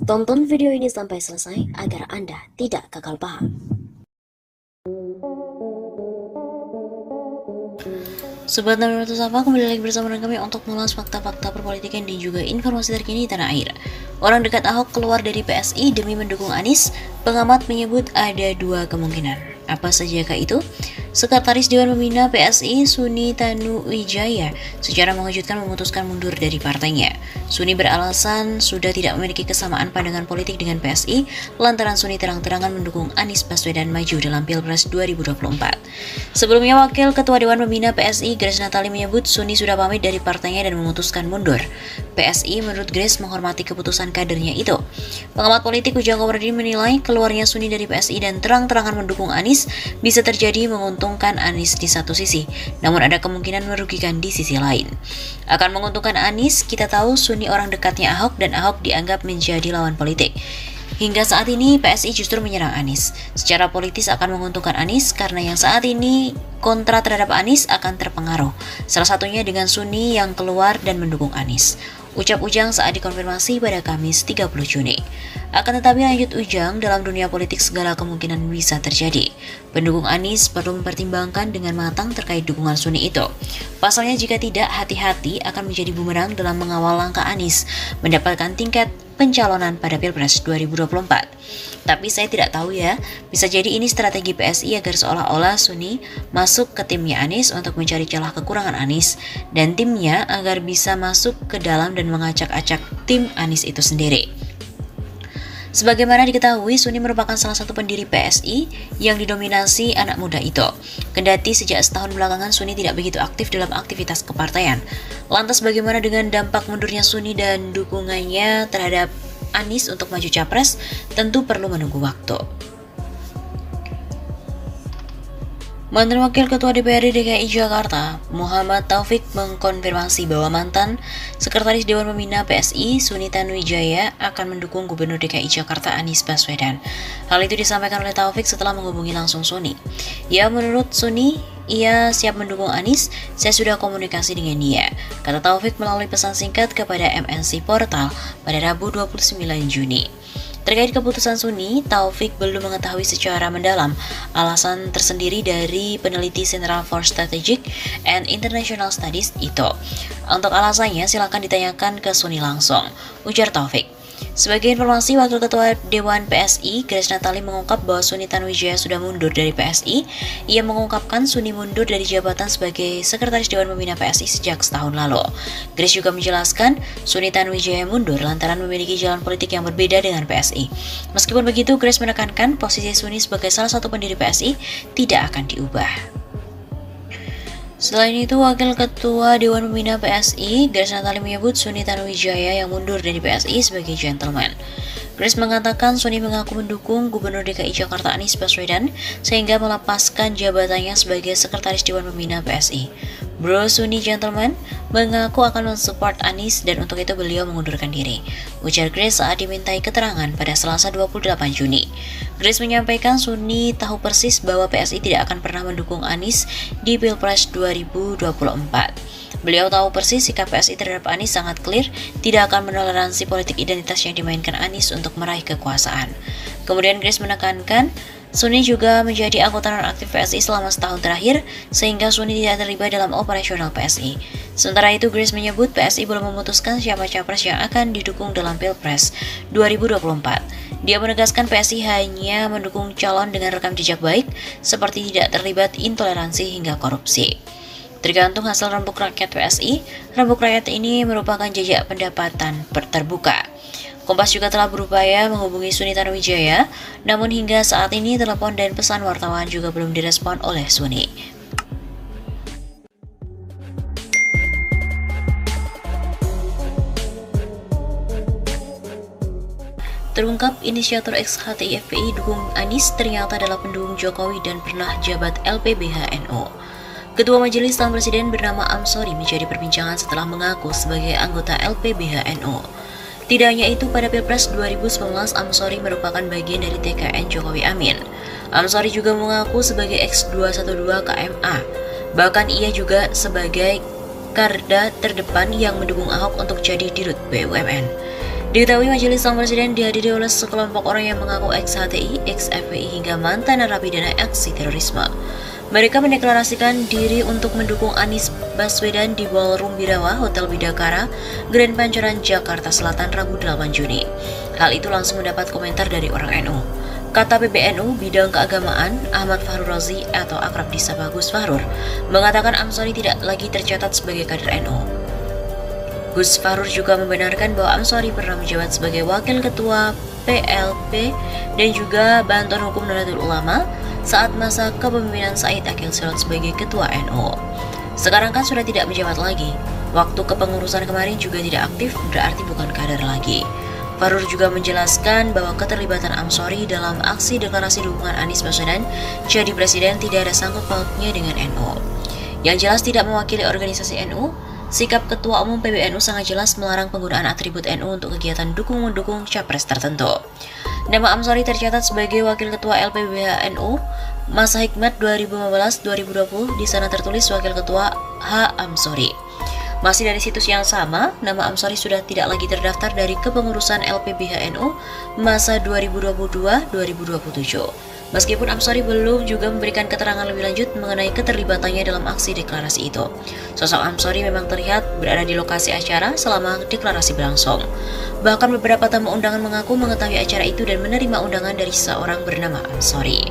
Tonton video ini sampai selesai agar Anda tidak gagal paham. Sobat 600 apa, kembali lagi bersama dengan kami untuk mengulas fakta-fakta perpolitikan dan juga informasi terkini di tanah air. Orang dekat Ahok keluar dari PSI demi mendukung Anies. Pengamat menyebut ada dua kemungkinan. Apa sajakah itu? Sekretaris Dewan Pembina PSI Suni Tanuwijaya secara mengejutkan memutuskan mundur dari partainya. Suni beralasan sudah tidak memiliki kesamaan pandangan politik dengan PSI lantaran Suni terang-terangan mendukung Anies Baswedan maju dalam Pilpres 2024. Sebelumnya, Wakil Ketua Dewan Pembina PSI Grace Natali menyebut Suni sudah pamit dari partainya dan memutuskan mundur. PSI menurut Grace menghormati keputusan kadernya itu. Pengamat politik Ujang Komarudin menilai keluarnya Suni dari PSI dan terang-terangan mendukung Anies bisa terjadi menguntungkan Anies di satu sisi, namun ada kemungkinan merugikan di sisi lain. Akan menguntungkan Anies, kita tahu Suni orang dekatnya Ahok dan Ahok dianggap menjadi lawan politik. Hingga saat ini PSI justru menyerang Anies. Secara politis akan menguntungkan Anies karena yang saat ini kontra terhadap Anies akan terpengaruh. Salah satunya dengan Suni yang keluar dan mendukung Anies. Ucap Ujang saat dikonfirmasi pada Kamis 30 Juni. Akan tetapi lanjut Ujang, dalam dunia politik segala kemungkinan bisa terjadi. Pendukung Anies perlu mempertimbangkan dengan matang terkait dukungan Suni itu. Pasalnya jika tidak, hati-hati akan menjadi bumerang dalam mengawal langkah Anies mendapatkan tingkat pencalonan pada Pilpres 2024. Tapi saya tidak tahu ya, bisa jadi ini strategi PSI agar seolah-olah Suni masuk ke timnya Anies untuk mencari celah kekurangan Anies dan timnya agar bisa masuk ke dalam dan mengacak-acak tim Anies itu sendiri. Sebagaimana diketahui, Suni merupakan salah satu pendiri PSI yang didominasi anak muda itu. Kendati sejak setahun belakangan Suni tidak begitu aktif dalam aktivitas kepartaian. Lantas bagaimana dengan dampak mundurnya Suni dan dukungannya terhadap Anies untuk maju capres? Tentu perlu menunggu waktu. Mantan Wakil Ketua DPRD DKI Jakarta, Muhammad Taufik mengkonfirmasi bahwa mantan Sekretaris Dewan Pembina PSI, Suni Tanuwijaya, akan mendukung Gubernur DKI Jakarta Anies Baswedan. Hal itu disampaikan oleh Taufik setelah menghubungi langsung Suni. Ya, menurut Suni, ia siap mendukung Anies, saya sudah komunikasi dengan dia, kata Taufik melalui pesan singkat kepada MNC Portal pada Rabu 29 Juni. Terkait keputusan Suni, Taufik belum mengetahui secara mendalam alasan tersendiri dari peneliti Center for Strategic and International Studies itu. Untuk alasannya, silakan ditanyakan ke Suni langsung, ujar Taufik. Sebagai informasi, Wakil Ketua Dewan PSI, Grace Natali mengungkap bahwa Suni Tanuwijaya sudah mundur dari PSI. Ia mengungkapkan Suni mundur dari jabatan sebagai Sekretaris Dewan Pembina PSI sejak setahun lalu. Grace juga menjelaskan, Suni Tanuwijaya mundur lantaran memiliki jalan politik yang berbeda dengan PSI. Meskipun begitu, Grace menekankan posisi Suni sebagai salah satu pendiri PSI tidak akan diubah. Selain itu, Wakil Ketua Dewan Pembina PSI, Grace Natali menyebut Suni Tanuwijaya yang mundur dari PSI sebagai gentleman. Grace mengatakan Suni mengaku mendukung Gubernur DKI Jakarta Anies Baswedan sehingga melepaskan jabatannya sebagai Sekretaris Dewan Pembina PSI. Bro Suni gentleman mengaku akan mensupport Anies dan untuk itu beliau mengundurkan diri, ujar Grace saat dimintai keterangan pada Selasa 28 Juni. Grace menyampaikan Suni tahu persis bahwa PSI tidak akan pernah mendukung Anies di Pilpres 2024. Beliau tahu persis sikap PSI terhadap Anies sangat clear, tidak akan menoleransi politik identitas yang dimainkan Anies untuk meraih kekuasaan. Kemudian Grace menekankan, Suni juga menjadi anggota nonaktif PSI selama setahun terakhir, sehingga Suni tidak terlibat dalam operasional PSI. Sementara itu, Grace menyebut PSI belum memutuskan siapa capres yang akan didukung dalam Pilpres 2024. Dia menegaskan PSI hanya mendukung calon dengan rekam jejak baik, seperti tidak terlibat intoleransi hingga korupsi. Tergantung hasil rembuk rakyat PSI, rembuk rakyat ini merupakan jejak pendapatan terbuka. Kompas juga telah berupaya menghubungi Suni Tanuwijaya, namun hingga saat ini telepon dan pesan wartawan juga belum direspon oleh Suni. Terungkap inisiator ex-HTI FPI dukung Anies ternyata adalah pendukung Jokowi dan pernah jabat LPBHNO. Ketua Majelis Tahun Presiden bernama Amsori menjadi perbincangan setelah mengaku sebagai anggota LPBHNO. Tidak hanya itu, pada Pilpres 2019, Amsori merupakan bagian dari TKN Jokowi Amin. Amsori juga mengaku sebagai X212 KMA. Bahkan ia juga sebagai garda terdepan yang mendukung Ahok untuk jadi dirut BUMN. Diketahui majelis sang presiden dihadiri oleh sekelompok orang yang mengaku ex-HTI, ex-FPI hingga mantan narapidana aksi terorisme. Mereka mendeklarasikan diri untuk mendukung Anies Baswedan di Ballroom Birawa, Hotel Bidakara, Grand Pancoran, Jakarta Selatan, Rabu 8 Juni. Hal itu langsung mendapat komentar dari orang NU. Kata PBNU Bidang Keagamaan, Ahmad Fahrur Razi atau akrab disapa Gus Fahrur, mengatakan Amsori tidak lagi tercatat sebagai kader NU. Gus Fahrur juga membenarkan bahwa Amsori pernah menjabat sebagai Wakil Ketua PLP dan juga Bantuan Hukum Nahdlatul Ulama saat masa kepemimpinan Said Akil Sirot sebagai Ketua NU. Sekarang kan sudah tidak menjabat lagi. Waktu kepengurusan kemarin juga tidak aktif, berarti bukan kader lagi. Fahrur juga menjelaskan bahwa keterlibatan Amsori dalam aksi deklarasi dukungan Anies Baswedan jadi presiden tidak ada sangkut pautnya dengan NU. Yang jelas tidak mewakili organisasi NU. Sikap Ketua Umum PBNU sangat jelas melarang penggunaan atribut NU untuk kegiatan dukung-mendukung capres tertentu. Nama Amsori tercatat sebagai Wakil Ketua LPBH NU masa hikmat 2015-2020, di sana tertulis Wakil Ketua H. Amsori. Masih dari situs yang sama, nama Amsori sudah tidak lagi terdaftar dari kepengurusan LPBH NU masa 2022-2027. Meskipun Amsori belum juga memberikan keterangan lebih lanjut mengenai keterlibatannya dalam aksi deklarasi itu. Sosok Amsori memang terlihat berada di lokasi acara selama deklarasi berlangsung. Bahkan beberapa tamu undangan mengaku mengetahui acara itu dan menerima undangan dari seseorang bernama Amsori.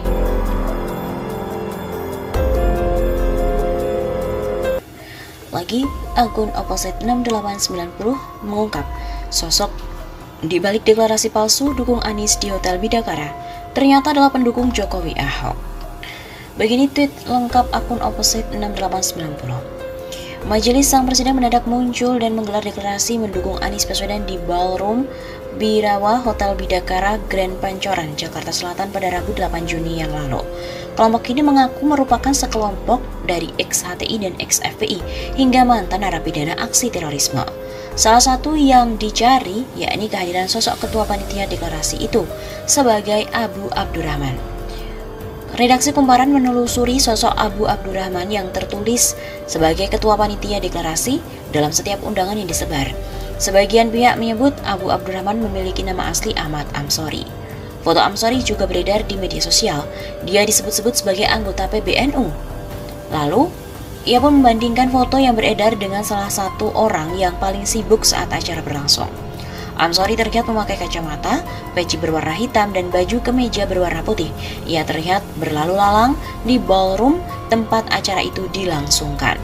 Lagi, akun Opposite 6890 mengungkap sosok di balik deklarasi palsu dukung Anies di Hotel Bidakara ternyata adalah pendukung Jokowi Ahok. Begini tweet lengkap akun Opposite 6890. Majelis sang presiden mendadak muncul dan menggelar deklarasi mendukung Anies Baswedan di Ballroom Birawa Hotel Bidakara Grand Pancoran, Jakarta Selatan pada Rabu 8 Juni yang lalu. Kelompok ini mengaku merupakan sekelompok dari ex-HTI dan ex-FPI hingga mantan narapidana aksi terorisme. Salah satu yang dicari yakni kehadiran sosok ketua panitia deklarasi itu sebagai Abu Abdurrahman. Redaksi Kumparan menelusuri sosok Abu Abdurrahman yang tertulis sebagai ketua panitia deklarasi dalam setiap undangan yang disebar. Sebagian pihak menyebut Abu Abdurrahman memiliki nama asli Ahmad Amsori. Foto Amsori juga beredar di media sosial. Dia disebut-sebut sebagai anggota PBNU. Lalu, ia pun membandingkan foto yang beredar dengan salah satu orang yang paling sibuk saat acara berlangsung. Amsori terlihat memakai kacamata, peci berwarna hitam, dan baju kemeja berwarna putih. Ia terlihat berlalu lalang di ballroom tempat acara itu dilangsungkan.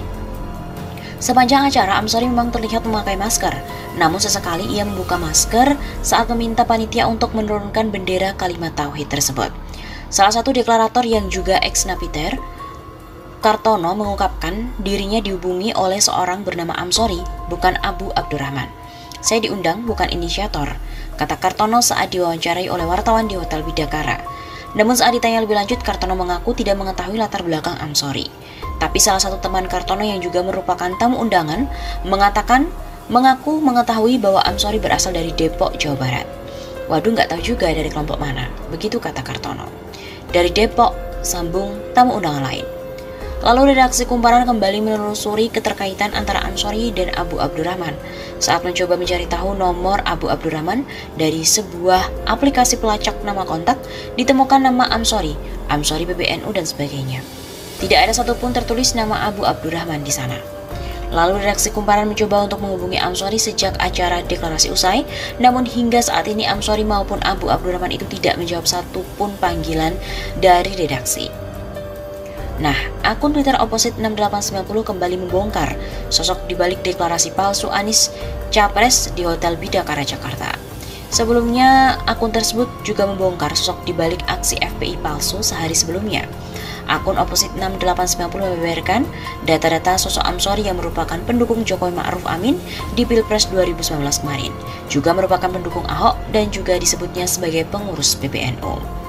Sepanjang acara, Amsori memang terlihat memakai masker. Namun sesekali ia membuka masker saat meminta panitia untuk menurunkan bendera kalimat tauhid tersebut. Salah satu deklarator yang juga ex-napiter, Kartono, mengungkapkan dirinya dihubungi oleh seorang bernama Amsori, bukan Abu Abdurrahman. Saya diundang, bukan inisiator, kata Kartono saat diwawancarai oleh wartawan di Hotel Bidakara. Namun saat ditanya lebih lanjut, Kartono mengaku tidak mengetahui latar belakang Amsori. Tapi salah satu teman Kartono yang juga merupakan tamu undangan mengaku mengetahui bahwa Amsori berasal dari Depok, Jawa Barat. Waduh, nggak tahu juga dari kelompok mana, begitu kata Kartono. Dari Depok, sambung tamu undangan lain. Lalu redaksi Kumparan kembali menelusuri keterkaitan antara Amsori dan Abu Abdurrahman. Saat mencoba mencari tahu nomor Abu Abdurrahman dari sebuah aplikasi pelacak nama kontak, ditemukan nama Amsori PBNU dan sebagainya. Tidak ada satupun tertulis nama Abu Abdurrahman di sana. Lalu redaksi Kumparan mencoba untuk menghubungi Amsori sejak acara deklarasi usai, namun hingga saat ini Amsori maupun Abu Abdurrahman itu tidak menjawab satupun panggilan dari redaksi. Nah, akun Twitter Opposite 6890 kembali membongkar sosok dibalik deklarasi palsu Anies Capres di Hotel Bidakara, Jakarta. Sebelumnya, akun tersebut juga membongkar sosok dibalik aksi FPI palsu sehari sebelumnya. Akun Opposite 6890 membeberkan data-data sosok Amsori yang merupakan pendukung Jokowi Ma'ruf Amin di Pilpres 2019 kemarin, juga merupakan pendukung Ahok dan juga disebutnya sebagai pengurus PBNU.